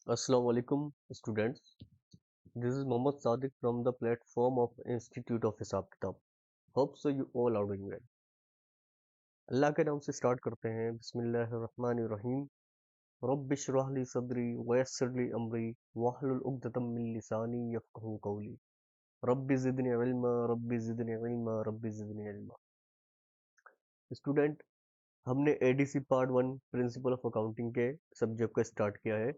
Assalamu alaikum students. This is Mohammad Sadiq from the platform of Institute of Hisab Kitab. Hope so you all are doing well. अल्लाह के नाम से start करते हैं। बिस्मिल्लाहिर्रहमानिर्रहीम। Rabbi इश्रह ली सदरी वयस्सिर ली अमरी वहलुल उक़दतम मिन लिसानी यफ़क़हू क़ौली। Rabbi ज़िदनी इल्मा rabbi ज़िदनी इल्मा rabbi ज़िदनी इल्मा। स्टूडेंट, हमने ADC part 1 principle of accounting के सब्जेक्ट को स्टार्ट किया है।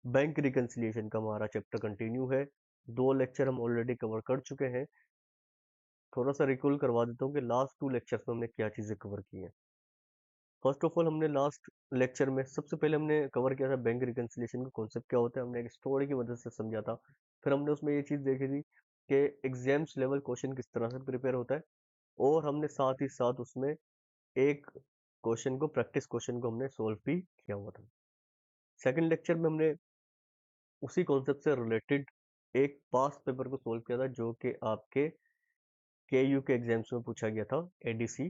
बैंक रिकन्सिलिएशन का हमारा चैप्टर कंटिन्यू है। 2 लेक्चर हम ऑलरेडी कवर कर चुके हैं। थोड़ा सा रिकॉल करवा देता हूँ कि लास्ट 2 लेक्चर्स में हमने क्या चीज़ें कवर की हैं। फर्स्ट ऑफ ऑल, हमने लास्ट लेक्चर में सबसे पहले हमने कवर किया था बैंक रिकन्सिलिएशन का कॉन्सेप्ट क्या होता है। हमने एक स्टोरी की मदद से समझा था। फिर हमने उसमें ये चीज़ देखी थी कि एग्जाम्स लेवल क्वेश्चन किस तरह से प्रिपेयर होता है, और हमने साथ ही साथ उसमें एक क्वेश्चन को, प्रैक्टिस क्वेश्चन को हमने सोल्व भी किया हुआ था। सेकंड लेक्चर में हमने उसी कॉन्सेप्ट से रिलेटेड एक पास्ट पेपर को सोल्व किया था, जो कि आपके केयू के एग्जाम्स में पूछा गया था, एडीसी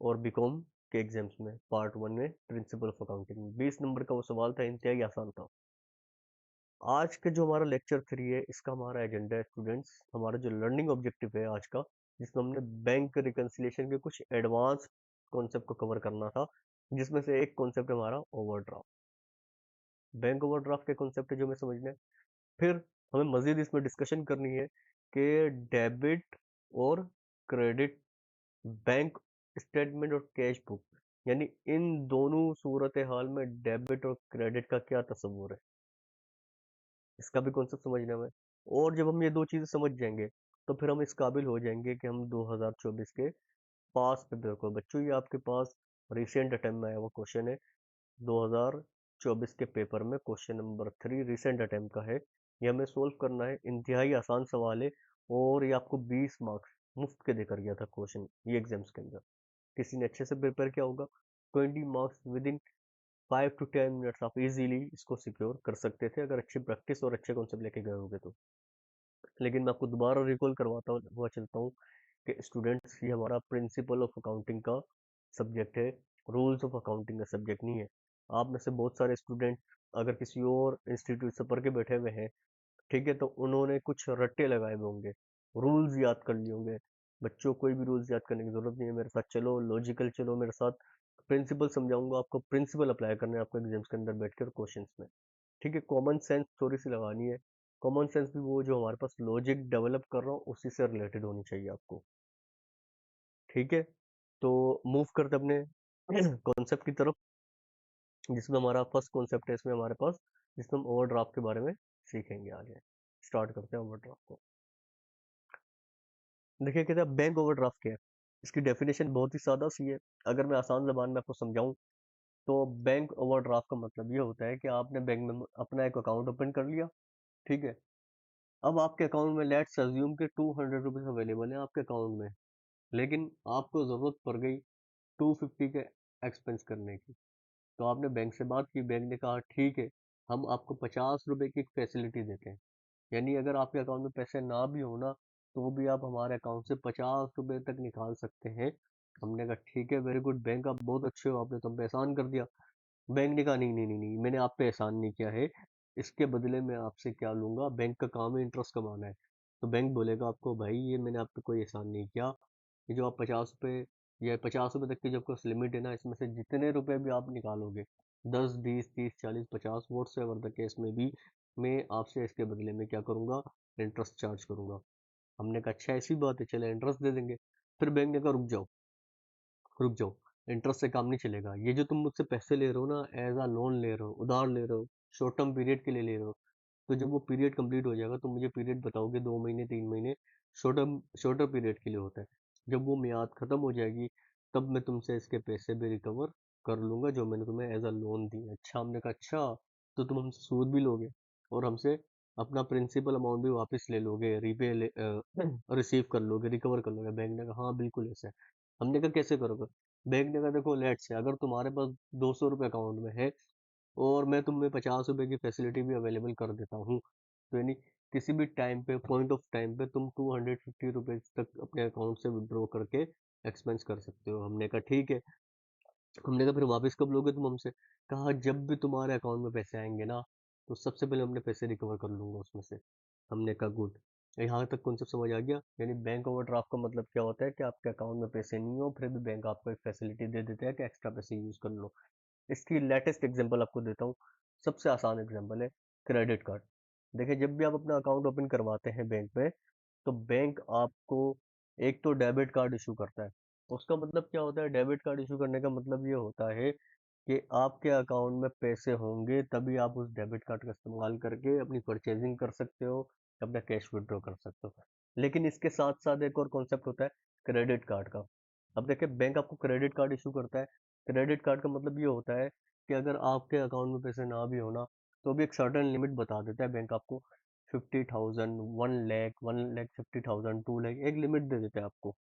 और बीकॉम के एग्जाम्स में पार्ट 1 में प्रिंसिपल ऑफ अकाउंटिंग। 20 नंबर का वो सवाल था, इंतहाई आसान था। आज के जो हमारा लेक्चर 3 है, इसका हमारा एजेंडा है स्टूडेंट्स, हमारा जो लर्निंग ऑब्जेक्टिव है आज का, जिसमें हमने बैंक रिकन्सिलिएशन के कुछ एडवांस कॉन्सेप्ट को कवर करना था, जिसमें से एक कॉन्सेप्ट हमारा ओवरड्राफ्ट। बैंक ओवरड्राफ्ट के कॉन्सेप्ट जो हमें समझना है। फिर हमें मजीद इसमें डिस्कशन करनी है कि डेबिट और क्रेडिट, बैंक स्टेटमेंट और कैश बुक, यानी इन दोनों सूरत हाल में डेबिट और क्रेडिट का क्या तस्वुर है, इसका भी कॉन्सेप्ट समझना है। और जब हम ये दो चीज़ें समझ जाएंगे, तो फिर हम इस काबिल हो जाएंगे कि हम 2024 के पास पेपर को, बच्चों ये आपके पास रिसेंट अटेम्प्ट में आया हुआ क्वेश्चन है, 2024 के पेपर में क्वेश्चन नंबर 3 रिसेंट अटेम्प्ट का है। ये हमें सोल्व करना है, इंतहाई आसान सवाल है, और ये आपको 20 मार्क्स मुफ्त के देकर गया था क्वेश्चन ये एग्जाम्स के अंदर। किसी ने अच्छे से प्रिपेयर किया होगा, 20 marks with in 5 to 10 minutes आप इजीली इसको सिक्योर कर सकते थे, अगर अच्छी प्रैक्टिस और अच्छे कॉन्सेप्ट लेके गए होगे तो। लेकिन मैं आपको दोबारा रिकॉल करवाता हुआ चलता हूँ कि स्टूडेंट्स, ये हमारा प्रिंसिपल ऑफ अकाउंटिंग का सब्जेक्ट है, रूल्स ऑफ अकाउंटिंग का सब्जेक्ट नहीं है। आप में से बहुत सारे स्टूडेंट अगर किसी और इंस्टीट्यूट से पढ़ के बैठे हुए हैं, ठीक है, तो उन्होंने कुछ रट्टे लगाए हुए होंगे, रूल्स याद कर लिए होंगे। बच्चों, कोई भी रूल्स याद करने की जरूरत नहीं है, मेरे साथ चलो, लॉजिकल चलो मेरे साथ। प्रिंसिपल समझाऊंगा आपको, प्रिंसिपल अप्लाई करने हैं आपको एग्जाम्स के अंदर बैठकर क्वेश्चंस में, ठीक है। कॉमन सेंस थोड़ी सी लगानी है। कॉमन सेंस भी वो जो हमारे पास लॉजिक डेवलप कर रहा हूँ उसी से रिलेटेड होनी चाहिए आपको, ठीक है। तो मूव करते अपने कॉन्सेप्ट की तरफ, जिसमें हमारा फर्स्ट कॉन्सेप्ट है इसमें हमारे पास, जिसमें हम ओवरड्राफ्ट के बारे में सीखेंगे आगे। स्टार्ट करते हैं ओवरड्राफ्ट को। देखिए, कहते हैं बैंक ओवरड्राफ्ट क्या है। इसकी डेफिनेशन बहुत ही सादा सी है। अगर मैं आसान ज़बान में आपको समझाऊं, तो बैंक ओवरड्राफ्ट का मतलब ये होता है कि आपने बैंक में अपना एक अकाउंट ओपन कर लिया, ठीक है। अब आपके अकाउंट में लेट्स अज्यूम के 200 रुपीज़ अवेलेबल है आपके अकाउंट में, लेकिन आपको ज़रूरत पड़ गई 250 के एक्सपेंस करने की। तो आपने बैंक से बात की, बैंक ने कहा ठीक है, हम आपको 50 रुपये की फैसिलिटी देते हैं, यानी अगर आपके अकाउंट में पैसे ना भी हो ना, तो भी आप हमारे अकाउंट से 50 रुपये तक निकाल सकते हैं। हमने कहा ठीक है, वेरी गुड बैंक, आप बहुत अच्छे हो, आपने तो हम पे एहसान कर दिया। बैंक ने कहा नहीं नहीं नहीं नहीं, मैंने आप पे एहसान नहीं किया है, इसके बदले में आपसे क्या लूंगा, बैंक का काम है इंटरेस्ट कमाना है। तो बैंक बोलेगा आपको, भाई ये मैंने आप पे कोई एहसान नहीं किया, ये जो आप 50 रुपये या 50 रुपये तक की जो आपको लिमिट है ना, इसमें से जितने रुपए भी आप निकालोगे, 10, 20, 30, 40, 50, वोट से एवर द केस में भी, मैं आपसे इसके बदले में क्या करूंगा, इंटरेस्ट चार्ज करूंगा। हमने कहा अच्छा ऐसी बात है, चले इंटरेस्ट दे देंगे। फिर बैंक ने कहा रुक जाओ रुक जाओ, इंटरेस्ट से काम नहीं चलेगा, ये जो तुम मुझसे पैसे ले रहे हो ना, एज अ लोन ले रहे हो, उधार ले रहे हो, शॉर्ट टर्म पीरियड के लिए ले रहे हो, तो जब वो पीरियड कंप्लीट हो जाएगा तो मुझे पीरियड बताओगे, 2 महीने 3 महीने, शॉर्टर पीरियड के लिए होता है। जब वो मियाद खत्म हो जाएगी, तब मैं तुमसे इसके पैसे भी रिकवर कर लूंगा जो मैंने तुम्हें एज अ लोन दी। अच्छा, हमने कहा अच्छा, तो तुम हमसे सूद भी लोगे और हमसे अपना प्रिंसिपल अमाउंट भी वापस ले लोगे, रिसीव कर लोगे, रिकवर कर लोगे। बैंक ने कहा हाँ बिल्कुल ऐसा है। हमने कहा कैसे करोगे। बैंक ने कहा देखो, लेट्स से अगर तुम्हारे पास 200 रुपये अकाउंट में है, और मैं तुम्हें 50 रुपये की फैसिलिटी भी अवेलेबल कर देता हूँ, तो यानी किसी भी टाइम पे, पॉइंट ऑफ टाइम पे, तुम 250 रुपीज़ तक अपने अकाउंट से विड्रॉ करके एक्सपेंस कर सकते हो। हमने कहा ठीक है। हमने कहा फिर वापस कब लोगे तुम हमसे। कहा जब भी तुम्हारे अकाउंट में पैसे आएंगे ना, तो सबसे पहले अपने पैसे रिकवर कर लूंगा उसमें से। हमने कहा गुड। यहाँ तक कॉन्सेप्ट समझ आ गया। यानी बैंक ओवरड्राफ्ट का मतलब क्या होता है कि आपके अकाउंट में पैसे नहीं हो, फिर भी बैंक आपको एक फैसिलिटी दे देता है कि एक्स्ट्रा पैसे यूज कर लो। इसकी लेटेस्ट एग्जांपल आपको देता हूँ। सबसे आसान एग्जांपल है क्रेडिट कार्ड। देखिए, जब भी आप अपना अकाउंट ओपन करवाते हैं बैंक में, तो बैंक आपको एक तो डेबिट कार्ड इशू करता है। उसका मतलब क्या होता है? डेबिट कार्ड इशू करने का मतलब ये होता है कि आपके अकाउंट में पैसे होंगे तभी आप उस डेबिट कार्ड का इस्तेमाल करके अपनी परचेजिंग कर सकते हो, अपना कैश विड्रॉ कर सकते हो। लेकिन इसके साथ साथ एक और कॉन्सेप्ट होता है क्रेडिट कार्ड का। अब देखिए, बैंक आपको क्रेडिट कार्ड इशू करता है। क्रेडिट कार्ड का मतलब ये होता है कि अगर आपके अकाउंट में पैसे ना भी होना, तो भी एक सर्टेन लिमिट बता देता है बैंक आपको। 50,000, 1 लाख, 1,50,000, 2 लाख, एक लिमिट दे देते हैं आपको।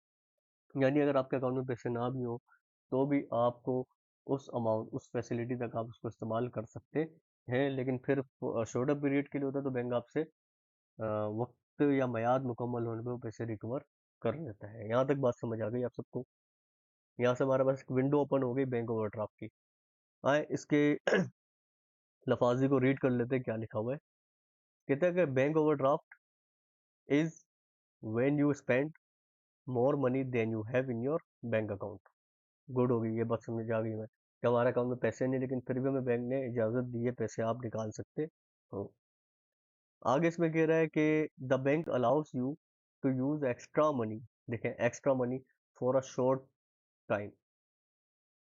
यानी अगर आपके अकाउंट में पैसे ना भी हो, तो भी आपको उस अमाउंट, उस फैसिलिटी तक आप उसको इस्तेमाल कर सकते हैं। लेकिन फिर शॉर्टर पीरियड के लिए होता है, तो बैंक आपसे वक्त या मियाद मुकम्मल होने पे वो पैसे रिकवर कर लेता है। यहाँ तक बात समझ आ गई आप सबको? यहाँ से हमारे पास एक विंडो ओपन हो गई बैंक ओवरड्राफ्ट की। आए इसके लफाजी को रीड कर लेते हैं, क्या लिखा हुआ है। कहते हैं कि bank overdraft is when you spend more money than you have in your bank account. Good हो गई, ये बात समझ आ गई मैं कि हमारे अकाउंट में पैसे नहीं, लेकिन फिर भी हमें बैंक ने इजाजत दी है पैसे आप निकाल सकते हो। आगे इसमें कह रहा है कि the bank allows you to use extra money. देखें, extra money for a short time,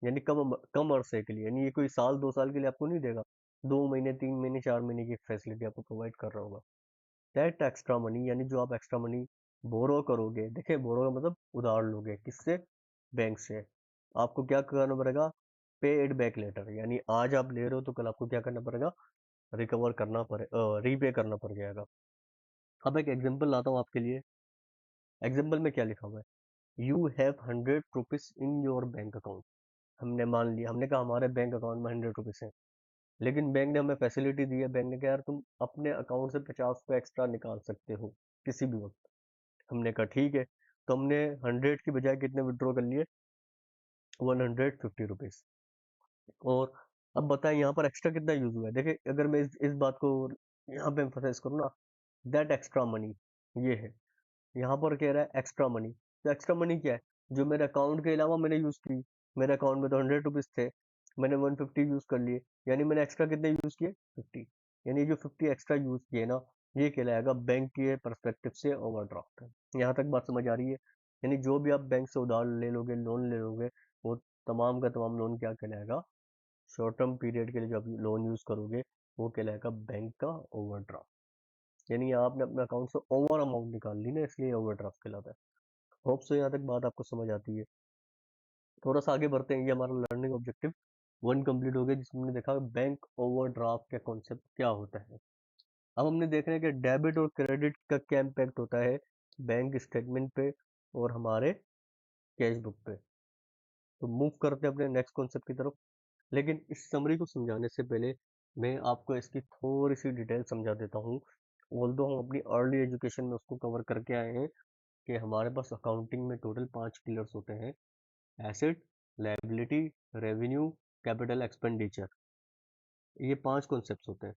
यानी कम अरसे के लिए। यानी ये कोई साल 2 साल के लिए आपको नहीं देगा, 2 महीने, 3 महीने, 4 महीने की फैसिलिटी आपको प्रोवाइड कर रहा होगा। दैट एक्स्ट्रा मनी, यानी जो आप एक्स्ट्रा मनी बोरो करोगे। देखिए, बोरो का मतलब उधार लोगे, किससे? बैंक से। आपको क्या करना पड़ेगा? पे इट बैक लेटर। यानी आज आप ले रहे हो तो कल आपको क्या करना पड़ेगा? रिकवर करना पड़े, रीपे करना पड़ जाएगा। अब एक एग्जांपल लाता हूँ आपके लिए। एग्जांपल में क्या लिखा हुआ है? You have 100 rupees in your bank account. हमने मान लिया, हमने कहा हमारे बैंक अकाउंट में 100 रुपीज है, लेकिन बैंक ने हमें फैसिलिटी दी है। बैंक ने कहा यार तुम अपने अकाउंट से 50 रुपये एक्स्ट्रा निकाल सकते हो किसी भी वक्त। हमने कहा ठीक है। तो हमने 100 की बजाय कितने विड्रॉ कर लिए? 150 रुपीज। और अब बताएं यहाँ पर एक्स्ट्रा कितना यूज हुआ है। देखिए, अगर मैं इस बात को यहाँ पे एम्फोसाइज करूँ ना, दैट एक्स्ट्रा मनी, ये है। यहाँ पर कह रहा है एक्स्ट्रा मनी। तो एक्स्ट्रा मनी क्या है? जो मेरे अकाउंट के अलावा मैंने यूज की। मेरे अकाउंट में तो 100 रुपीज थे, मैंने 150 यूज कर लिए। यानी मैंने एक्स्ट्रा कितने यूज किए? 50। यानी जो 50 एक्स्ट्रा यूज किए ना, ये कहलाएगा बैंक के परस्पेक्टिव से ओवरड्राफ्ट है। यहाँ तक बात समझ आ रही है? यानी जो भी आप बैंक से उधार ले लोगे, लोन ले लोगे, वो तमाम का तमाम लोन क्या कहलाएगा? शॉर्ट टर्म पीरियड के लिए जो आप लोन यूज करोगे, वो कहलाएगा बैंक का ओवरड्राफ्ट। यानी आपने अपने अकाउंट से ओवर अमाउंट निकाल ली ना, इसलिए ओवरड्राफ्ट कहलाता है। होप सो यहाँ तक बात आपको समझ आती है। थोड़ा सा आगे बढ़ते हैं। ये हमारा लर्निंग ऑब्जेक्टिव 1 कंप्लीट हो गया, जिसमें हमने देखा बैंक ओवरड्राफ्ट का कॉन्सेप्ट क्या होता है। अब हमने देख रहे हैं कि डेबिट और क्रेडिट का क्या इम्पैक्ट होता है बैंक स्टेटमेंट पे और हमारे कैश बुक पे। तो मूव करते हैं अपने नेक्स्ट कॉन्सेप्ट की तरफ। लेकिन इस समरी को समझाने से पहले मैं आपको इसकी थोड़ी सी डिटेल समझा देता हूँ। ऑल्दो हम अपनी अर्ली एजुकेशन में उसको कवर करके आए हैं कि हमारे पास अकाउंटिंग में टोटल 5 पिलर्स होते हैं: asset, liability, revenue, capital expenditure. ये 5 कॉन्सेप्ट्स होते हैं।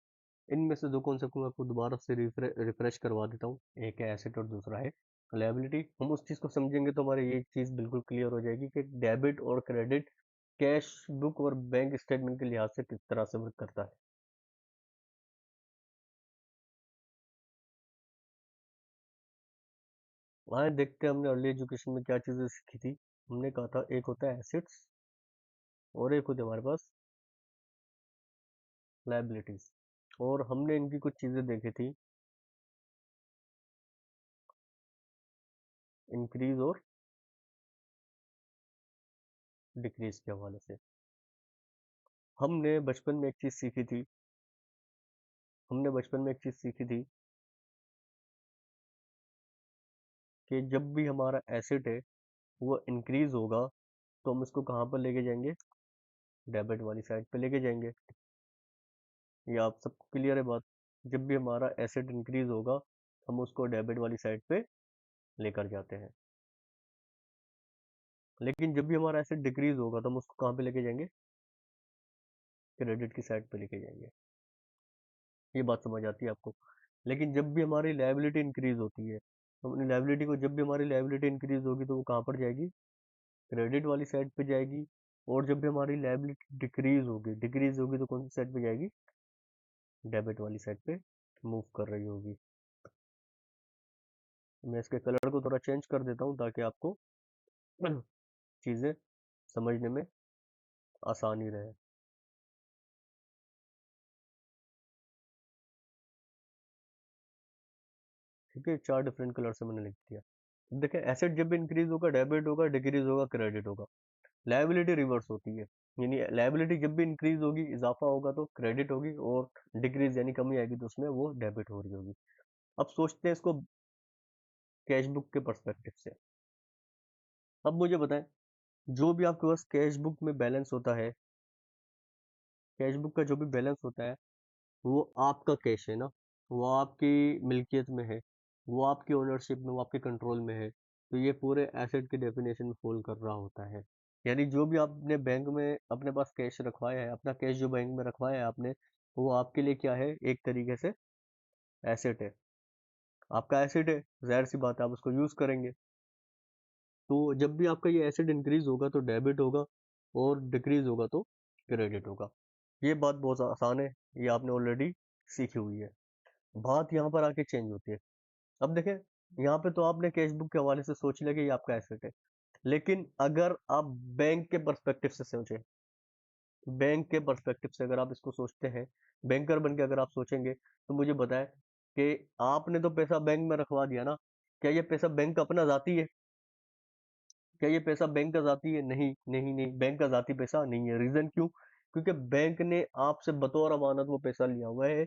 इनमें से 2 कॉन्सेप्ट को मैं आपको दोबारा से रिफ्रेश करवा देता हूँ। एक है एसेट और दूसरा है लायबिलिटी। हम उस चीज़ को समझेंगे तो हमारी ये चीज़ बिल्कुल क्लियर हो जाएगी कि डेबिट और क्रेडिट कैश बुक और बैंक स्टेटमेंट के लिहाज से किस तरह से वर्क करता है। वहाँ देखते हैं हमने अर्ली एजुकेशन में क्या चीज़ें सीखी थी। हमने कहा था एक होता है एसेट्स और एक होती है हमारे पास लायबिलिटीज। और हमने इनकी कुछ चीज़ें देखी थी, इंक्रीज और डिक्रीज के हवाले से। हमने बचपन में एक चीज़ सीखी थी, हमने बचपन में एक चीज़ सीखी थी कि जब भी हमारा एसेट है वो इंक्रीज होगा, तो हम इसको कहाँ पर लेके जाएंगे? डेबिट वाली साइड पे लेके जाएंगे। ये आप सबको क्लियर है बात? जब भी हमारा एसेट इंक्रीज होगा, हम उसको डेबिट वाली साइड पे लेकर जाते हैं। लेकिन जब भी हमारा एसेट डिक्रीज होगा, तो हम उसको कहाँ पे लेके जाएंगे? क्रेडिट की साइड पे लेके जाएंगे। ये बात समझ आती है आपको। लेकिन जब भी हमारी लायबिलिटी इंक्रीज होती है, तो अपनी लायबिलिटी को, जब भी हमारी लायबिलिटी इंक्रीज होगी तो वो कहाँ पर जाएगी? क्रेडिट वाली साइड पे जाएगी। और जब भी हमारी लायबिलिटी डिक्रीज होगी तो कौन सी साइड पे जाएगी? डेबिट वाली साइड पे मूव कर रही होगी। मैं इसके कलर को थोड़ा चेंज कर देता हूँ ताकि आपको चीज़ें समझने में आसानी रहे। ठीक है, 4 डिफरेंट कलर से मैंने लिख दिया। देखिए, एसेट जब भी इंक्रीज होगा डेबिट होगा, डिक्रीज होगा क्रेडिट होगा। लायबिलिटी रिवर्स होती है, यानी लायबिलिटी जब भी इंक्रीज होगी, इजाफा होगा तो क्रेडिट होगी, और डिक्रीज यानी कमी आएगी तो उसमें वो डेबिट हो रही होगी। अब सोचते हैं इसको कैश बुक के पर्सपेक्टिव से। अब मुझे बताएं, जो भी आपके पास कैश बुक में बैलेंस होता है, कैश बुक का जो भी बैलेंस होता है, वो आपका कैश है ना, वो आपकी मिल्कियत में है, वो आपकी ओनरशिप में, वो आपके कंट्रोल में है, तो ये पूरे एसेट के डेफिनेशन में फॉल कर रहा होता है। यानी जो भी आपने बैंक में अपने पास कैश रखवाया है, अपना कैश जो बैंक में रखवाया है आपने, वो आपके लिए क्या है? एक तरीके से एसेट है, आपका एसेट है, जाहिर सी बात है आप उसको यूज करेंगे। तो जब भी आपका ये एसेट इंक्रीज होगा तो डेबिट होगा, और डिक्रीज होगा तो क्रेडिट होगा। ये बात बहुत आसान है, ये आपने ऑलरेडी सीखी हुई है। बात यहाँ पर आके चेंज होती है। अब देखें, यहाँ पे तो आपने कैश बुक के हवाले से सोच लिया कि ये आपका एसेट है, लेकिन अगर आप बैंक के पर्सपेक्टिव से सोचें, बैंक के पर्सपेक्टिव से अगर आप इसको सोचते हैं, बैंकर बन के अगर आप सोचेंगे, तो मुझे बताएं कि आपने तो पैसा बैंक में रखवा दिया ना, क्या ये पैसा बैंक का अपना जाती है? क्या ये पैसा बैंक का जाती है? नहीं नहीं नहीं, बैंक का जाती पैसा नहीं है। रीजन क्यों? क्योंकि बैंक ने आपसे बतौर अमानत वो पैसा लिया हुआ है।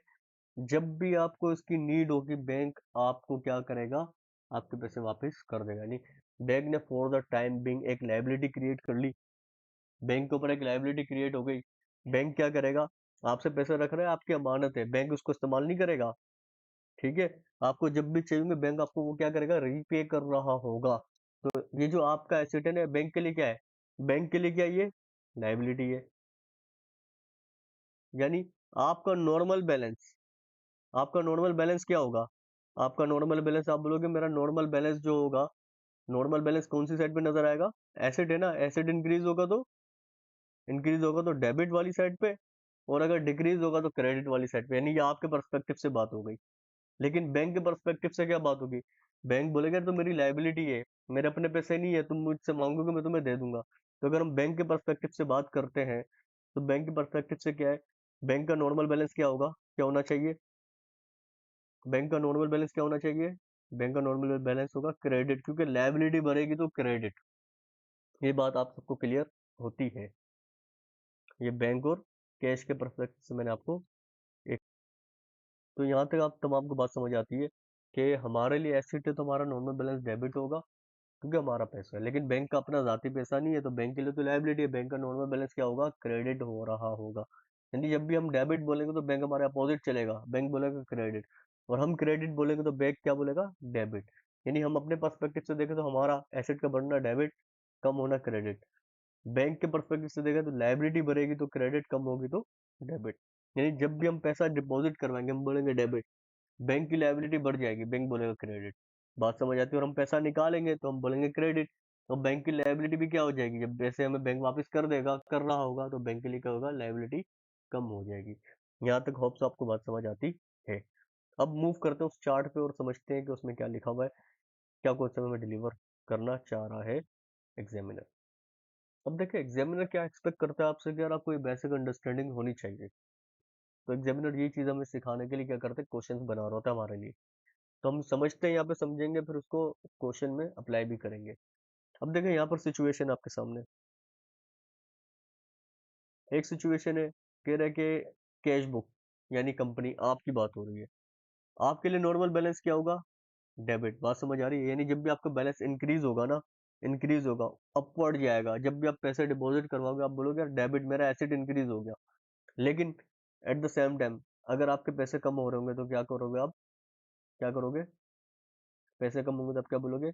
जब भी आपको इसकी नीड होगी, बैंक आपको क्या करेगा? आपके पैसे वापस कर देगा। नहीं, बैंक ने फॉर द टाइम बिंग एक लाइबिलिटी क्रिएट कर ली, बैंक के ऊपर एक लाइबिलिटी क्रिएट हो गई। बैंक क्या करेगा? आपसे पैसा रख रहा है, आपकी अमानत है, बैंक उसको इस्तेमाल नहीं करेगा। ठीक है, आपको जब भी चाहिए होंगे, बैंक आपको वो क्या करेगा? रीपे कर रहा होगा। तो ये जो आपका एसेट है ना, बैंक के लिए क्या है? बैंक के लिए क्या है? ये लाइबिलिटी है। यानी आपका नॉर्मल बैलेंस, आपका नॉर्मल बैलेंस क्या होगा? आपका नॉर्मल बैलेंस, आप बोलोगे मेरा नॉर्मल बैलेंस जो होगा, नॉर्मल बैलेंस कौन सी साइड पे नजर आएगा? एसेट है ना, एसेट इंक्रीज होगा तो डेबिट वाली साइड पे, और अगर डिक्रीज होगा तो क्रेडिट वाली साइड पे। यानी ये आपके पर्सपेक्टिव से बात हो गई। लेकिन बैंक के पर्सपेक्टिव से क्या बात होगी? बैंक बोलेगा तो मेरी लाइबिलिटी है, मेरे अपने पैसे नहीं है, तुम मुझसे मांगोगे मैं तुम्हें दे दूंगा। तो अगर हम बैंक के पर्सपेक्टिव से बात करते हैं, तो बैंक के पर्सपेक्टिव से क्या है? बैंक का नॉर्मल बैलेंस क्या होगा, क्या होना चाहिए? बैंक का नॉर्मल बैलेंस क्या होना चाहिए? बैंक का नॉर्मल बैलेंस होगा क्रेडिट, क्योंकि लाइबिलिटी बढ़ेगी तो क्रेडिट। ये बात आप सबको क्लियर होती है? ये बैंक और कैश के पर्सपेक्टिव से मैंने आपको एक, तो यहाँ तक आप तमाम को बात समझ आती है कि हमारे लिए एसेट है तो हमारा नॉर्मल बैलेंस डेबिट होगा, क्योंकि हमारा पैसा है। लेकिन बैंक का अपना जाती पैसा नहीं है, तो बैंक के लिए तो लायबिलिटी है, बैंक का नॉर्मल बैलेंस क्या होगा? क्रेडिट हो रहा होगा। यानी जब भी हम डेबिट बोलेंगे तो बैंक हमारे अपोजिट चलेगा, बैंक बोलेगा क्रेडिट। और हम क्रेडिट बोलेंगे तो बैंक क्या बोलेगा? डेबिट। यानी हम अपने पर्सपेक्टिव से देखें तो हमारा एसेट का बढ़ना डेबिट, कम होना क्रेडिट। बैंक के पर्सपेक्टिव से देखें तो लायबिलिटी बढ़ेगी तो क्रेडिट, कम होगी तो डेबिट। यानी जब भी हम पैसा डिपॉजिट करवाएंगे हम बोलेंगे डेबिट, बैंक की लायबिलिटी बढ़ जाएगी, बैंक बोलेगा क्रेडिट। बात समझ आती है? और हम पैसा निकालेंगे तो हम बोलेंगे क्रेडिट, तो बैंक की लायबिलिटी भी क्या हो जाएगी? जब पैसे हमें बैंक वापस कर देगा, कर रहा होगा, तो बैंक के लिए क्या होगा? लायबिलिटी कम हो जाएगी। यहाँ तक होप्स आपको बात समझ आती है। अब मूव करते हैं उस चार्ट पे और समझते हैं कि उसमें क्या लिखा हुआ है, क्या क्वेश्चन हमें डिलीवर करना चाह रहा है एग्जामिनर। अब देखिए, एग्जामिनर क्या एक्सपेक्ट करता है आपसे कि यार आपको ये बेसिक अंडरस्टैंडिंग होनी चाहिए। तो एग्जामिनर ये चीज़ हमें सिखाने के लिए क्या करते हैं? क्वेश्चन बना रहा होता है हमारे लिए। तो हम समझते हैं, यहाँ पे समझेंगे, फिर उसको क्वेश्चन में अप्लाई भी करेंगे। अब देखें, यहाँ पर सिचुएशन आपके सामने, एक सिचुएशन है, कह रहे कि कैश बुक यानी कंपनी आपकी बात हो रही है, आपके लिए नॉर्मल बैलेंस क्या होगा? डेबिट। बात समझ आ रही है? यानी जब भी आपका बैलेंस इंक्रीज होगा ना, इंक्रीज होगा, अपवर्ड जाएगा, जब भी आप पैसे डिपॉजिट करवाओगे आप बोलोगे यार डेबिट, मेरा एसेट इंक्रीज हो गया। लेकिन एट द सेम टाइम अगर आपके पैसे कम हो रहे होंगे तो क्या करोगे आप? क्या करोगे? पैसे कम होंगे तो आप क्या बोलोगे?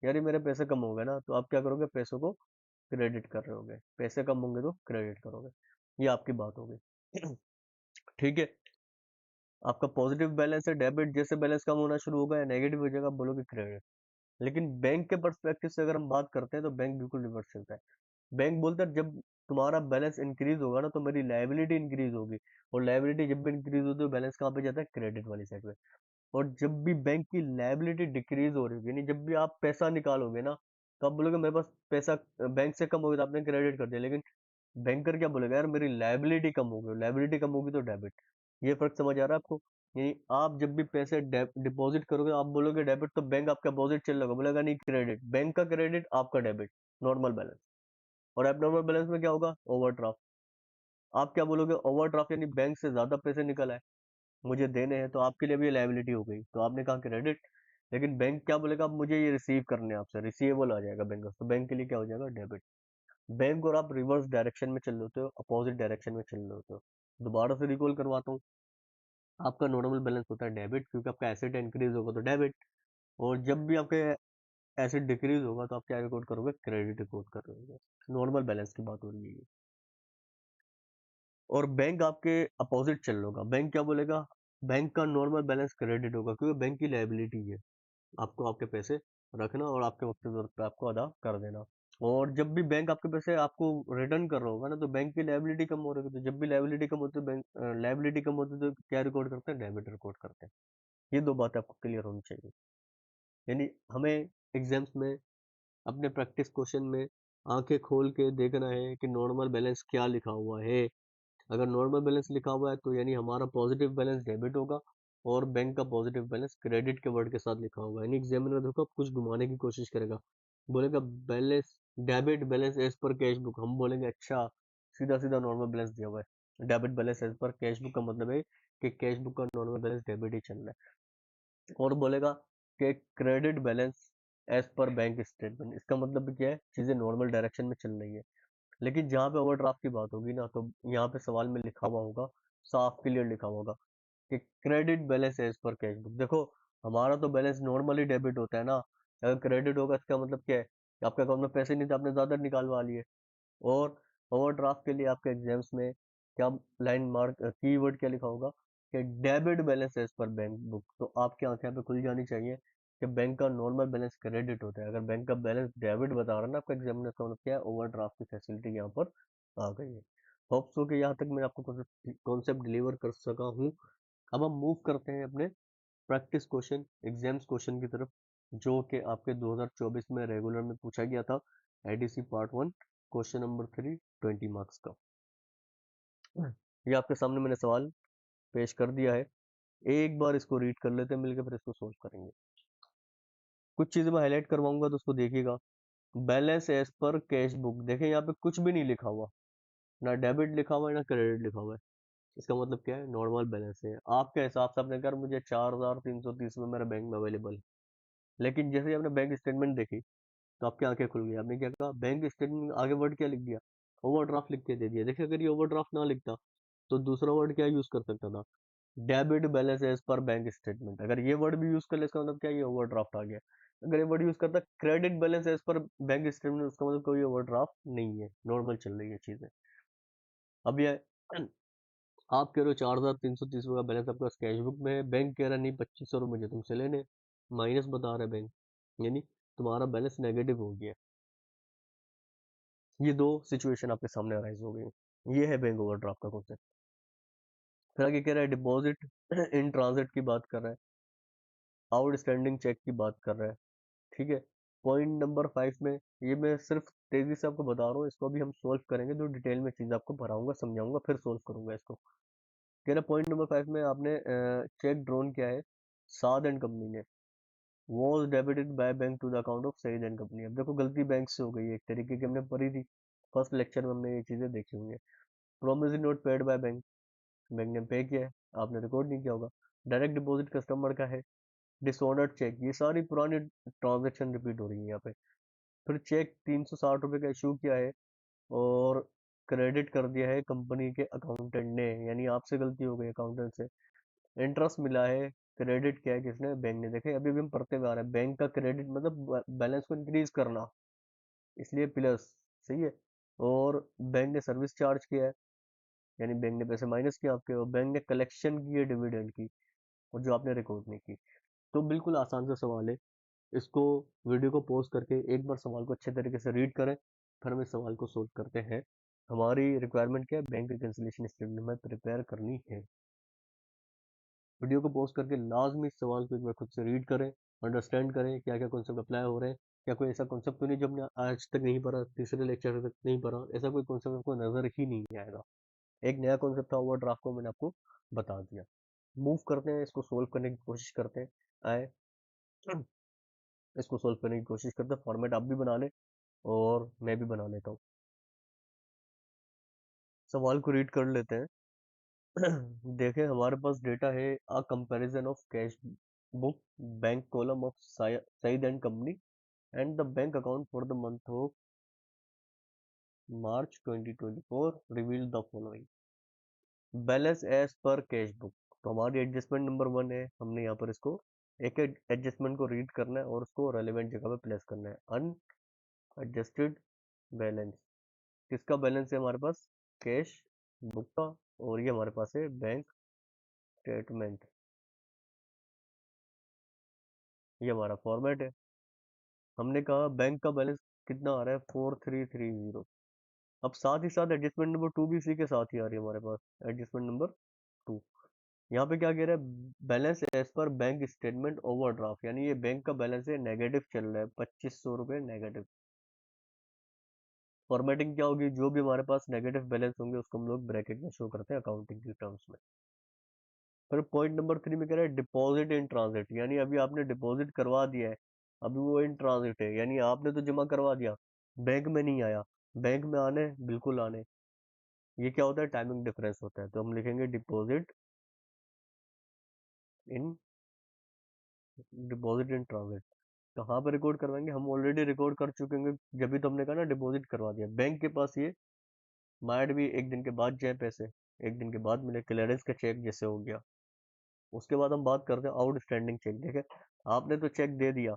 यार ये मेरे पैसे कम हो गए ना, तो आप क्या करोगे? पैसों को क्रेडिट कर रहे होगे, पैसे कम होंगे तो क्रेडिट करोगे। ये आपकी बात हो गई। ठीक है, आपका पॉजिटिव बैलेंस है डेबिट, जैसे बैलेंस कम होना शुरू होगा या नेगेटिव हो जाएगा आप बोलोगे क्रेडिट। लेकिन बैंक के पर्सपेक्टिव से अगर हम बात करते हैं तो बैंक बिल्कुल रिवर्स चलता है। बैंक बोलता है जब तुम्हारा बैलेंस इंक्रीज होगा ना तो मेरी लायबिलिटी इंक्रीज होगी, और लायबिलिटी जब भी इंक्रीज होती है तो बैलेंस कहाँ पे जाता है, क्रेडिट वाली साइड पे। और जब भी बैंक की लायबिलिटी डिक्रीज हो रही होगी, यानी जब भी आप पैसा निकालोगे ना तो आप बोलोगे मेरे पास पैसा बैंक से कम हो गया तो आपने क्रेडिट कर दिया। लेकिन बैंकर क्या बोलेगा, यार मेरी लायबिलिटी कम हो गई, लायबिलिटी कम होगी तो डेबिट। ये फर्क समझ आ रहा है आपको? यानी आप जब भी पैसे डिपॉजिट करोगे आप बोलोगे डेबिट, तो बैंक आपका डिपॉजिट चल रहा बोलेगा नहीं क्रेडिट, बैंक का क्रेडिट आपका डेबिट, नॉर्मल बैलेंस। और एबनॉर्मल बैलेंस में क्या होगा, ओवरड्राफ्ट। आप क्या बोलोगे, ओवरड्राफ्ट यानी बैंक से ज्यादा पैसे निकल आए, मुझे देने हैं, तो आपके लिए भी ये लायबिलिटी हो गई, तो आपने कहा क्रेडिट। लेकिन बैंक क्या बोलेगा, अब मुझे ये रिसीव करने हैं आपसे, रिसीवेबल आ जाएगा बैंक, तो बैंक के लिए क्या हो जाएगा, डेबिट। बैंक और आप रिवर्स डायरेक्शन में चल रहे होते हो, अपोजिट डायरेक्शन में चल रहे होते हो। दोबारा से रिकॉल करवाता हूँ, आपका नॉर्मल बैलेंस होता है डेबिट, क्योंकि आपका एसेट इंक्रीज होगा तो डेबिट। और जब भी आपके एसेट डिक्रीज होगा तो आप क्या रिकॉर्ड करोगे, क्रेडिट रिकॉर्ड करोगे। नॉर्मल बैलेंस की बात हो रही है। और बैंक आपके अपोजिट चल रहा होगा, बैंक क्या बोलेगा, बैंक का नॉर्मल बैलेंस क्रेडिट होगा, क्योंकि बैंक की लायबिलिटी है आपको आपके पैसे रखना और आपके वक्त जरूरत पे आपको अदा कर देना। और जब भी बैंक आपके पैसे आपको रिटर्न कर रहा होगा ना तो बैंक की लायबिलिटी कम हो रही है, तो जब भी लायबिलिटी कम होती है बैंक लायबिलिटी कम होती है तो क्या रिकॉर्ड करते हैं, डेबिट रिकॉर्ड करते हैं। ये दो बातें आपको क्लियर होनी चाहिए। यानी हमें एग्जाम्स में अपने प्रैक्टिस क्वेश्चन में आंखें खोल के देखना है कि नॉर्मल बैलेंस क्या लिखा हुआ है। अगर नॉर्मल बैलेंस लिखा हुआ है तो यानी हमारा पॉजिटिव बैलेंस डेबिट होगा, और बैंक का पॉजिटिव बैलेंस क्रेडिट के वर्ड के साथ लिखा होगा। यानी एग्जामिनर देखो कुछ घुमाने की कोशिश करेगा, बोलेगा balance debit balance as per cash book, हम बोलेंगे अच्छा, सीधा सीधा नॉर्मल बैलेंस दिया हुआ है, debit balance as per cash book का मतलब है कि कैश बुक का नॉर्मल बैलेंस डेबिट ही चल रहा है। और बोलेगा कि credit balance as per bank statement, इसका मतलब भी क्या है, चीजें नॉर्मल डायरेक्शन में चल रही है। लेकिन जहाँ पे ओवरड्राफ्ट की बात होगी ना तो यहाँ पे सवाल में लिखा हुआ होगा, साफ क्लियर लिखा हुआ होगा कि credit balance as per cash book. देखो हमारा तो बैलेंस नॉर्मली डेबिट होता है ना, अगर क्रेडिट होगा इसका मतलब क्या है कि आपके अकाउंट में पैसे नहीं थे, आपने ज्यादा निकालवा लिए। और ओवरड्राफ्ट के लिए आपके एग्जाम्स में क्या लाइन मार्क कीवर्ड क्या लिखा होगा, कि debit balance as per bank book. तो आपकी आंखें यहाँ पे खुल जानी चाहिए कि बैंक का नॉर्मल बैलेंस क्रेडिट होता है, अगर बैंक का बैलेंस डेबिट बता रहा है ना आपका एग्जामिनर, का मतलब क्या है, ओवरड्राफ्ट की फैसिलिटी यहाँ पर आ गई है। होप सो कि यहाँ तक मैं आपको कॉन्सेप्ट डिलीवर कर सका हूँ। अब हम मूव करते हैं अपने प्रैक्टिस क्वेश्चन एग्जाम्स क्वेश्चन की तरफ, जो कि आपके 2024 में रेगुलर में पूछा गया था, ADC part 1 question number 3 20 marks का। ये आपके सामने मैंने सवाल पेश कर दिया है, एक बार इसको रीड कर लेते हैं मिलकर, फिर इसको सोल्व करेंगे। कुछ चीजें मैं हाईलाइट करवाऊंगा तो उसको देखिएगा। Balance as per cash book, देखें यहाँ पे कुछ भी नहीं लिखा हुआ, ना डेबिट लिखा हुआ है ना क्रेडिट लिखा हुआ है। इसका मतलब क्या है, नॉर्मल बैलेंस है। आपके हिसाब से आपने कहा मुझे 4330 में मेरे बैंक में अवेलेबल है, लेकिन जैसे ही आपने बैंक स्टेटमेंट देखी तो आपकी आंखें खुल गई, आपने क्या कहा, बैंक स्टेटमेंट आगे वर्ड क्या लिख दिया, ओवरड्राफ्ट लिख के दे दिया। देखिए अगर ये ओवरड्राफ्ट ना लिखता तो दूसरा वर्ड क्या यूज कर सकता था, debit balance as per bank statement. अगर ये वर्ड भी यूज कर ले इसका मतलब क्या, ये ओवरड्राफ्ट आ गया। अगर ये वर्ड यूज करता credit balance as per bank statement, उसका मतलब कोई ओवरड्राफ्ट नहीं है, नॉर्मल चल रही है चीजें। अब ये आप कह रहे हो 4330 का बैलेंस आपके पास कैश बुक में है, बैंक कह रहा है नहीं 2500 मुझे तुमसे लेने, माइनस बता रहा है बैंक, यानी तुम्हारा बैलेंस नेगेटिव हो गया। ये दो सिचुएशन आपके सामने अराइज हो गई। ये है बैंक ओवरड्राफ्ट का कॉन्सेप्ट। फिर आगे कह रहा है डिपॉजिट इन ट्रांजिट की बात कर रहा है, आउटस्टैंडिंग चेक की बात कर रहा है। ठीक है, पॉइंट नंबर 5 में, ये मैं सिर्फ तेजी से आपको बता रहा हूँ, इसको भी हम सोल्व करेंगे तो डिटेल में चीज आपको भराऊंगा समझाऊंगा फिर सोल्व करूंगा इसको। कह रहा पॉइंट नंबर 5 में आपने चेक ड्रॉन किया है साद एंड कंपनी ने, was debited by bank to the account of Saeed and company. अब देखो गलती बैंक से हो गई है, एक तरीके की हमने पढ़ी थी फर्स्ट लेक्चर में, हमने ये चीजें देखी हुई है। Promissory note paid by bank, bank ने पे किया है, आपने रिकॉर्ड नहीं किया होगा। डायरेक्ट डिपॉजिट कस्टमर का है। डिसऑर्डर्ड चेक, ये सारी पुरानी ट्रांजेक्शन रिपीट हो रही है यहाँ पे। फिर चेक 360 रुपये का इशू किया है और क्रेडिट कर दिया है कंपनी के अकाउंटेंट ने, यानी आपसे गलती हो गई अकाउंटेंट से। इंटरेस्ट मिला है, क्रेडिट किया है किसने, बैंक ने। देखे अभी भी हम पढ़ते हुए आ रहे हैं, बैंक का क्रेडिट मतलब बैलेंस को इंक्रीज करना, इसलिए प्लस, सही है। और बैंक ने सर्विस चार्ज किया है, यानी बैंक ने पैसे माइनस किया आपके, और बैंक ने कलेक्शन की है डिविडेंड की, और जो आपने रिकॉर्ड नहीं की। तो बिल्कुल आसान सा सवाल है। इसको, वीडियो को पॉज करके एक बार सवाल को अच्छे तरीके से रीड करें, फिर हम इस सवाल को सोल्व करते हैं। हमारी रिक्वायरमेंट क्या है? बैंक रिकंसिलिएशन स्टेटमेंट में प्रिपेयर करनी है। वीडियो को पॉज करके लाजमी इस सवाल को एक बार खुद से रीड करें, अंडरस्टैंड करें क्या क्या कॉन्सेप्ट अप्लाई हो रहे हैं। क्या कोई ऐसा कॉन्सेप्ट तो नहीं जो हमने आज तक नहीं पढ़ा, तीसरे लेक्चर तक नहीं पढ़ा, ऐसा कोई कॉन्सेप्ट आपको नजर ही नहीं आएगा। एक नया कॉन्सेप्ट था, ओवरड्राफ्ट को मैंने आपको बता दिया। मूव करते हैं, इसको सोल्व करने की कोशिश करते हैं। आए, इसको सोल्व करने की कोशिश करते हैं। फॉर्मेट आप भी बना लें और मैं भी बना लेता हूँ। सवाल को रीड कर लेते हैं। देखें, हमारे पास डेटा है, a comparison of cash book bank column of Saeed and company and the bank account for the month of March 2024 reveal the following balance as per cash book. तो हमारी एडजस्टमेंट नंबर 1 है, हमने यहाँ पर इसको एक एडजस्टमेंट को रीड करना है और उसको रेलेवेंट जगह पे प्लेस करना है। अनएडजस्टेड बैलेंस, किसका बैलेंस है हमारे पास? कैश बुक का, और ये हमारे पास है बैंक स्टेटमेंट। ये हमारा फॉर्मेट है। हमने कहा बैंक का बैलेंस कितना आ रहा है? 4330। अब साथ ही साथ एडजस्टमेंट नंबर 2 भी इसी के साथ ही आ रही है हमारे पास, एडजस्टमेंट नंबर 2। यहाँ पे क्या कह रहा है? Balance as per bank statement overdraft, यानी ये बैंक का बैलेंस है, नेगेटिव चल रहा है, 2500 रुपये नेगेटिव। फॉर्मेटिंग क्या होगी? जो भी हमारे पास नेगेटिव बैलेंस होंगे उसको हम लोग ब्रैकेट में शो करते हैं अकाउंटिंग की टर्म्स में। फिर पॉइंट नंबर 3 में कह रहा है डिपॉजिट इन ट्रांजिट, यानी अभी आपने डिपॉजिट करवा दिया है, अभी वो इन ट्रांजिट है, यानी आपने तो जमा करवा दिया, बैंक में नहीं आया। बैंक में आने, बिल्कुल आने। ये क्या होता है? टाइमिंग डिफरेंस होता है। तो हम लिखेंगे deposit in, deposit in transit. कहाँ पर रिकॉर्ड करवाएंगे? हम ऑलरेडी रिकॉर्ड कर चुके होंगे, जब भी तो हमने कहा ना डिपॉजिट करवा दिया बैंक के पास। ये माइट भी एक दिन के बाद जाए पैसे, एक दिन के बाद मिले, क्लियरेंस का चेक जैसे हो गया। उसके बाद हम बात करते हैं आउटस्टैंडिंग चेक। देखे, आपने तो चेक दे दिया,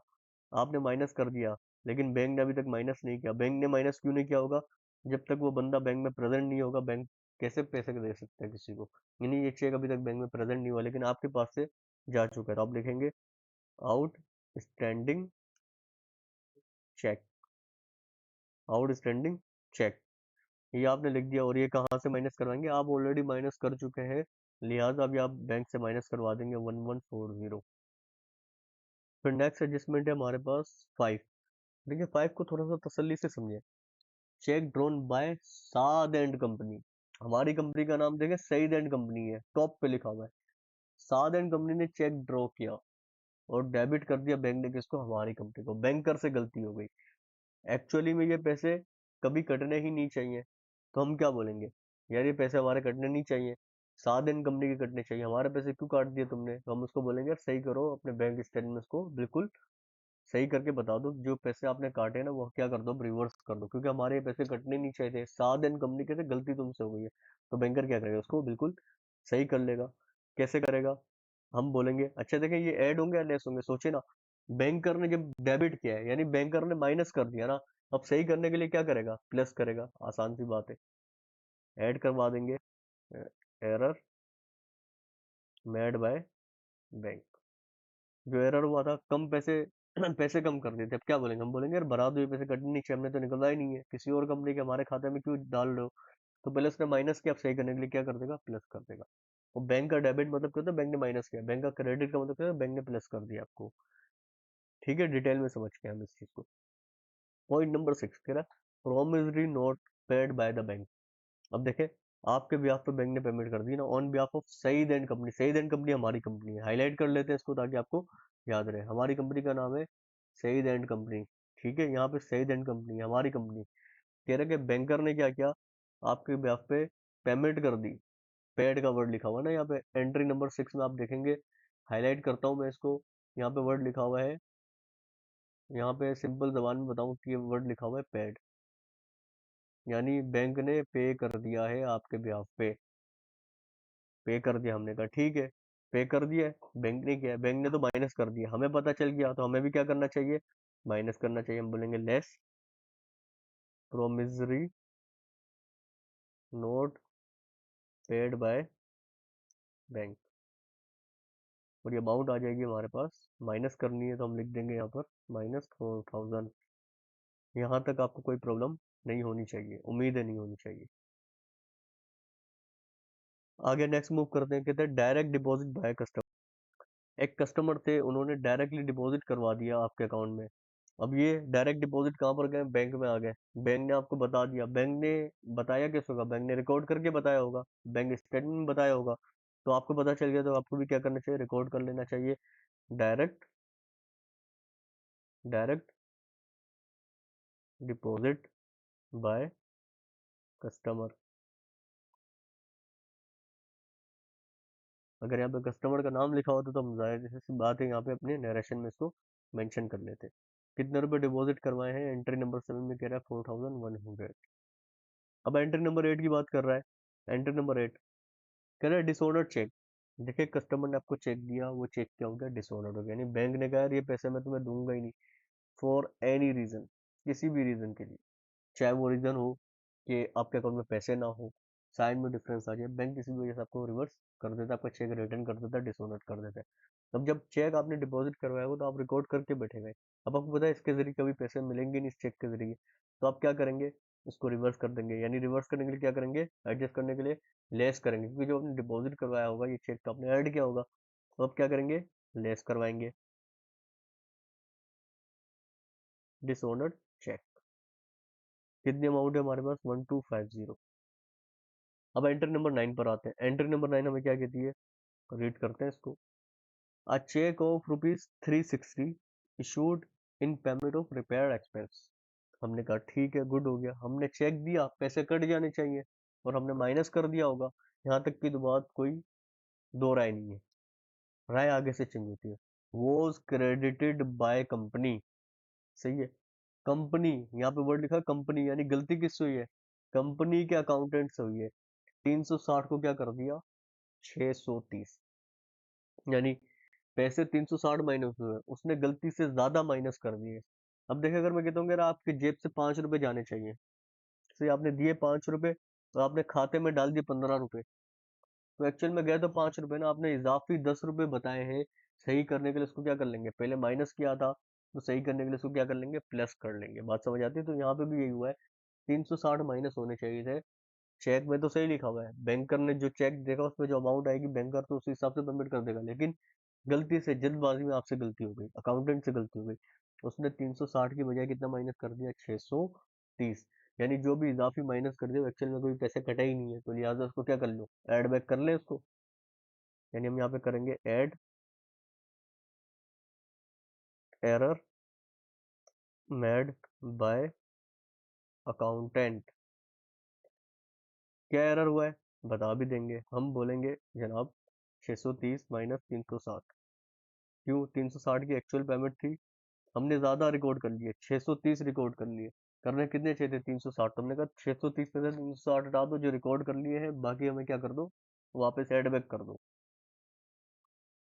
आपने माइनस कर दिया, लेकिन बैंक ने अभी तक माइनस नहीं किया। बैंक ने माइनस क्यों नहीं किया होगा? जब तक वो बंदा बैंक में प्रेजेंट नहीं होगा, बैंक कैसे पैसे दे सकता है किसी को? यानी ये चेक अभी तक बैंक में प्रेजेंट नहीं हुआ, लेकिन आपके पास से जा चुका है। तो आप लिखेंगे आउटस्टैंडिंग चेक, आउटस्टैंडिंग चेक। ये आपने लिख दिया, और ये कहाँ से माइनस करवाएंगे? आप ऑलरेडी माइनस कर चुके हैं, लिहाजा अभी आप बैंक से माइनस करवा देंगे 1140। फिर नेक्स्ट एडजस्टमेंट है हमारे पास 5। देखिए 5 को थोड़ा सा तसल्ली से समझे। Check drawn by Saad and company, हमारी कंपनी का नाम देखें सईद एंड कंपनी है, टॉप पे लिखा हुआ है। साद एंड कंपनी ने चेक ड्रॉ किया और डेबिट कर दिया बैंक ने किसको? हमारी कंपनी को। बैंकर से गलती हो गई, एक्चुअली में ये पैसे कभी कटने ही नहीं चाहिए। तो हम क्या बोलेंगे? यार ये पैसे हमारे कटने नहीं चाहिए, 7 दिन कंपनी के कटने चाहिए, हमारे पैसे क्यों काट दिए तुमने? तो हम उसको बोलेंगे यार सही करो अपने बैंक स्टेटमेंट्स को, बिल्कुल सही करके बता दो, जो पैसे आपने काटे ना वो क्या कर दो? रिवर्स कर दो, क्योंकि हमारे ये पैसे कटने नहीं चाहिए थे। 7 दिन कंपनी के थे, गलती तुमसे हो गई है। तो बैंकर क्या करेगा? उसको बिल्कुल सही कर लेगा। कैसे करेगा? हम बोलेंगे अच्छा देखें ये ऐड होंगे या लेस होंगे, सोचे ना। बैंकर ने जब डेबिट किया है, यानी बैंकर ने माइनस कर दिया ना, अब सही करने के लिए क्या करेगा? प्लस करेगा। आसान सी बात है, ऐड करवा देंगे। एरर मेड बाय बैंक, जो एरर हुआ था, कम पैसे पैसे कम कर दिए थे। अब क्या बोलेंगे? हम बोलेंगे यार भरा दो, ये पैसे कटने नहीं चाहिए, हमने तो निकलना ही नहीं है, किसी और कंपनी के हमारे खाते में क्यों डाल रहे हो? तो पहले उसने माइनस किया, अब सही करने के लिए क्या कर देगा? प्लस कर देगा। और बैंक का डेबिट मतलब क्या होता है? बैंक ने माइनस किया। बैंक का क्रेडिट का मतलब क्या है? बैंक ने प्लस कर दिया आपको। ठीक है, डिटेल में समझ के हम इस चीज को। पॉइंट नंबर 6 कह रहा है promissory note paid by the bank. अब देखें, आपके ब्याह पे बैंक ने पेमेंट कर दी ना, on behalf of Saeed and company. Saeed and company हमारी कंपनी है, हाईलाइट कर लेते हैं इसको ताकि आपको याद रहे। हमारी कंपनी का नाम है सईद एंड कंपनी। ठीक है, यहाँ पे सईद एंड कंपनी हमारी कंपनी। कह रहे कि बैंकर ने क्या किया? आपके ब्याह पे पेमेंट कर दी। पेड का वर्ड लिखा हुआ है ना यहाँ पे, एंट्री नंबर 6 में आप देखेंगे। हाईलाइट करता हूँ मैं इसको, यहाँ पे वर्ड लिखा हुआ है, यहाँ पे सिंपल जबान में बताऊं कि ये वर्ड लिखा हुआ है पेड, यानी बैंक ने पे कर दिया है आपके ब्याह पे। पे कर दिया, हमने कहा ठीक है, पे कर दिया है। बैंक ने किया, बैंक ने तो माइनस कर दिया, हमें पता चल गया, तो हमें भी क्या करना चाहिए? माइनस करना चाहिए। हम बोलेंगे less promissory note paid by bank, और ये अमाउंट आ जाएगी हमारे पास। माइनस करनी है तो हम लिख देंगे यहाँ पर -4,000। यहाँ तक आपको कोई प्रॉब्लम नहीं होनी चाहिए, उम्मीद है नहीं होनी चाहिए। आगे नेक्स्ट मूव करते हैं, कहते हैं डायरेक्ट डिपॉजिट बाय कस्टमर। एक कस्टमर थे, उन्होंने डायरेक्टली डिपॉजिट करवा दिया आपके अकाउंट में। अब ये डायरेक्ट डिपॉजिट कहाँ पर गए? बैंक में आ गए। बैंक ने आपको बता दिया। बैंक ने बताया किस होगा? बैंक ने रिकॉर्ड करके बताया होगा, बैंक स्टेटमेंट में बताया होगा। तो आपको पता चल गया तो आपको भी क्या करना चाहिए? रिकॉर्ड कर लेना चाहिए। Direct direct deposit by customer. अगर यहाँ पे कस्टमर का नाम लिखा होता तो हम जाहिर सी बात है यहाँ पे अपने नरेशन में इसको मेंशन कर लेते। कितने रुपए डिपॉजिट करवाए हैं? एंट्री नंबर 7 में कह रहा है 4,100। अब एंट्री नंबर 8 की बात कर रहा है। एंट्री नंबर 8 कह रहा है डिसऑर्डर चेक। देखिए कस्टमर ने आपको चेक दिया, वो चेक क्या हो गया? डिसऑर्डर हो गया। यानी बैंक ने कहा यार ये पैसे मैं तुम्हें दूंगा ही नहीं, फॉर एनी रीजन, किसी भी रीजन के लिए। चाहे वो रीजन हो कि आपके अकाउंट में पैसे ना हो, साइन में डिफरेंस आ जाए, बैंक किसी भी वजह से आपको रिवर्स कर देता है, आपका चेक रिटर्न कर देता है, डिसऑनर कर देता है। अब जब चेक आपने डिपॉजिट करवाया हो तो आप रिकॉर्ड करके बैठे गए। अब आपको पता है इसके जरिए कभी पैसे मिलेंगे नहीं, इस चेक के जरिए। तो आप क्या करेंगे? इसको रिवर्स कर देंगे। यानी रिवर्स करने के लिए क्या करेंगे? एडजस्ट करने के लिए लेस करेंगे, क्योंकि जो आपने डिपॉजिट करवाया होगा ये चेक तो आपने ऐड किया होगा। तो अब क्या करेंगे? लेस करवाएंगे। Dishonoured check. कितनी अमाउंट है हमारे पास? 1250। अब एंट्री नंबर 9 पर आते हैं। एंट्री नंबर 9 हमें क्या कहती है? रीड करते हैं इसको। A cheque of ₹360 issued in payment of repair expense. हमने कहा ठीक है, गुड हो गया, हमने चेक दिया, पैसे कट जाने चाहिए और हमने माइनस कर दिया होगा। यहाँ तक की तो बात कोई दो राय नहीं है, राय आगे से चेंज होती है। Was credited by company. सही है। कंपनी, यहाँ पे वर्ड लिखा कंपनी, यानी गलती किससे हुई है? कंपनी के अकाउंटेंट से हुई है। 360 को क्या कर दिया? 630। यानी पैसे 360 माइनस हुए, उसने गलती से ज्यादा माइनस कर दिए। अब देखिए अगर मैं कहता हूँ यार आपकी जेब से 5 रुपए जाने चाहिए, तो आपने दिए 5 रुपए, तो आपने खाते में डाल दिए 15 रुपए, तो एक्चुअल में गए तो 5 रुपए ना, आपने इजाफी 10 रुपए बताए हैं। सही करने के लिए इसको क्या कर लेंगे? पहले माइनस किया था तो सही करने के लिए इसको क्या कर लेंगे? प्लस कर लेंगे। बात समझ आती है? तो यहाँ पे भी यही हुआ है, 360 माइनस होने चाहिए थे। चेक में तो सही लिखा हुआ है, बैंकर ने जो चेक देगा उसमें जो अमाउंट आएगी बैंकर तो उस हिसाब से पेमेंट कर देगा, लेकिन गलती से जल्दबाजी में आपसे गलती हो गई, अकाउंटेंट से गलती हो गई, उसने 360 की बजाय कितना माइनस कर दिया? 630। यानी जो भी इजाफी माइनस कर दिया एक्चुअल में कोई पैसे कटा ही नहीं है, तो लिहाजा उसको क्या कर लो? ऐड बैक कर ले उसको। यानी हम यहाँ पे करेंगे add error made by accountant. क्या एरर हुआ है बता भी देंगे, हम बोलेंगे जनाब 630 माइनस 360। क्यों? 360 की एक्चुअल पेमेंट थी, हमने ज्यादा रिकॉर्ड कर लिए, 630 रिकॉर्ड कर लिए। करने कितने चाहिए थे? 360। तुमने कहा 630 में से 360 हटा दो जो रिकॉर्ड कर लिए हैं, बाकी हमें क्या कर दो? वापस ऐड बैक कर दो।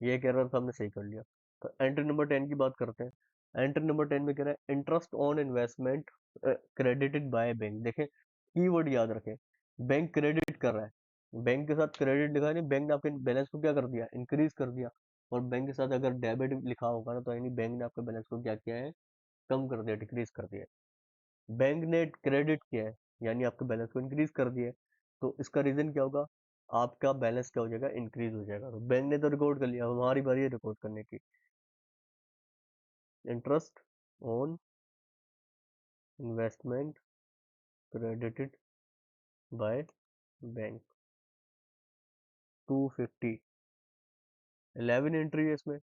ये एक एरर था, हमने सही कर लिया। तो एंट्री नंबर 10 की बात करते हैं। एंट्री नंबर 10 में कह रहा है interest on investment credited by bank. देखें कीवर्ड याद रखें, बैंक क्रेडिट कर रहा है। बैंक के साथ क्रेडिट लिखा है, नहीं बैंक ने आपके बैलेंस को क्या कर दिया? इंक्रीज कर दिया। और बैंक के साथ अगर डेबिट लिखा होगा ना, तो यानी बैंक ने आपके बैलेंस को क्या किया है? कम कर दिया, डिक्रीज कर दिया। बैंक ने क्रेडिट किया है, यानी आपके बैलेंस को इंक्रीज कर दिया है। तो इसका रीजन क्या होगा? आपका बैलेंस क्या हो जाएगा? इंक्रीज हो जाएगा। तो बैंक ने तो रिकॉर्ड कर लिया, हमारी बारी है रिकॉर्ड करने की। Interest on investment credited by bank 250। 11 entry है इसमें।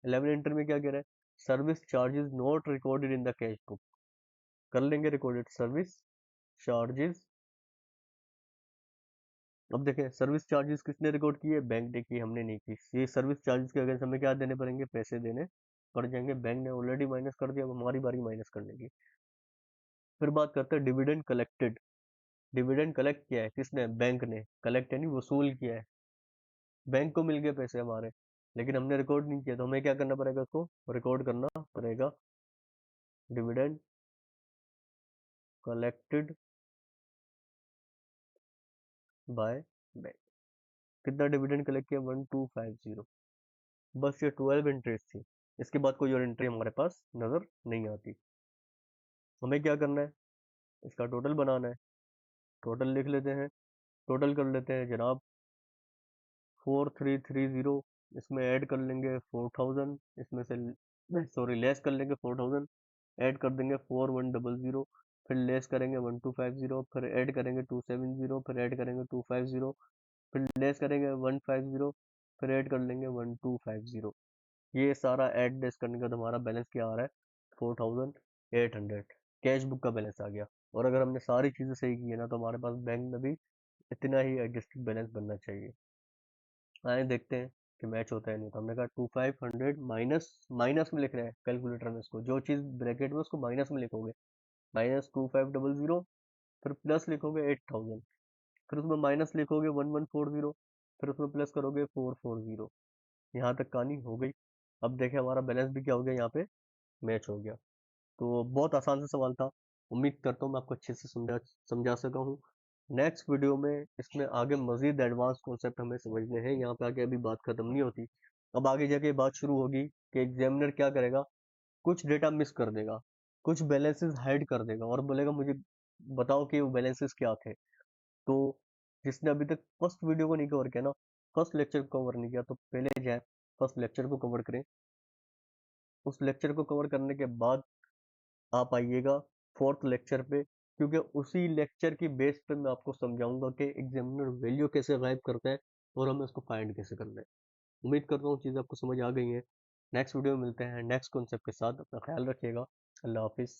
11 एंट्री में क्या कह रहा है? Service charges not recorded in the cash book. कर लेंगे रिकॉर्डेड सर्विस चार्जेस। अब देखें सर्विस चार्जेस किसने रिकॉर्ड किए? बैंक ने की, हमने नहीं की। ये सर्विस चार्जेस के अगेंस्ट हमें क्या देने पड़ेंगे? पैसे देने पड़ जाएंगे। बैंक ने ऑलरेडी माइनस कर दिया, अब हमारी बारी माइनस करने की। फिर बात करते हैं डिविडेंड कलेक्टेड। डिविडेंड कलेक्ट किया है किसने? बैंक ने। कलेक्ट यानी वसूल किया है, बैंक को मिल गए पैसे हमारे, लेकिन हमने रिकॉर्ड नहीं किया, तो हमें क्या करना पड़ेगा? उसको रिकॉर्ड करना पड़ेगा। Dividend collected by bank. कितना डिविडेंड कलेक्ट किया? 1250। बस ये 12 एंट्रीज थी, इसके बाद कोई और एंट्री हमारे पास नजर नहीं आती। हमें क्या करना है? इसका टोटल बनाना है। टोटल लिख लेते हैं, टोटल कर लेते हैं जनाब 4330। इसमें ऐड कर लेंगे 4000, इसमें से सॉरी लेस कर लेंगे 4000, ऐड कर देंगे 4100, फिर लेस करेंगे 1250, फिर ऐड करेंगे 270, फिर ऐड करेंगे 250, फिर लेस करेंगे 150, फिर ऐड कर लेंगे 1250। ये सारा ऐड लेस करने के बाद हमारा बैलेंस क्या आ रहा है? 4800 कैश बुक का बैलेंस आ गया। और अगर हमने सारी चीज़ें सही की है ना, तो हमारे पास बैंक में भी इतना ही एडजस्टेड बैलेंस बनना चाहिए। आए देखते हैं कि मैच होता है नहीं। तो हमने कहा 2500 माइनस, माइनस में लिख रहे हैं कैलकुलेटर में इसको, जो चीज़ ब्रैकेट में उसको माइनस में लिखोगे, -2500, फिर प्लस लिखोगे 8000, फिर उसमें माइनस लिखोगे 1140, फिर उसमें प्लस करोगे 440। यहाँ तक कहानी हो गई। अब देखें हमारा बैलेंस भी क्या हो गया, यहाँ पे मैच हो गया। तो बहुत आसान सा सवाल था। उम्मीद करता हूँ मैं आपको अच्छे से समझा समझा सका हूँ। नेक्स्ट वीडियो में इसमें आगे मजीद एडवांस कॉन्सेप्ट हमें समझने हैं। यहाँ पे आगे अभी बात खत्म नहीं होती। अब आगे जाके बात शुरू होगी कि एग्जामिनर क्या करेगा, कुछ डेटा मिस कर देगा, कुछ बैलेंसेस हाइड कर देगा और बोलेगा मुझे बताओ कि वो बैलेंसेस क्या थे। तो जिसने अभी तक फर्स्ट वीडियो को नहीं कवर किया ना, फर्स्ट लेक्चर को कवर नहीं किया, तो पहले जाए फर्स्ट लेक्चर को कवर करें। उस लेक्चर को कवर करने के बाद आप आइएगा फोर्थ लेक्चर पे, क्योंकि उसी लेक्चर की बेस पे मैं आपको समझाऊंगा कि एग्जामिनर वैल्यू कैसे गायब करता है और हमें उसको फाइंड कैसे करना है। उम्मीद करता हूँ चीज़ आपको समझ आ गई है। नेक्स्ट वीडियो में मिलते हैं नेक्स्ट कॉन्सेप्ट के साथ। अपना ख्याल रखिएगा। अल्लाह हाफिज़।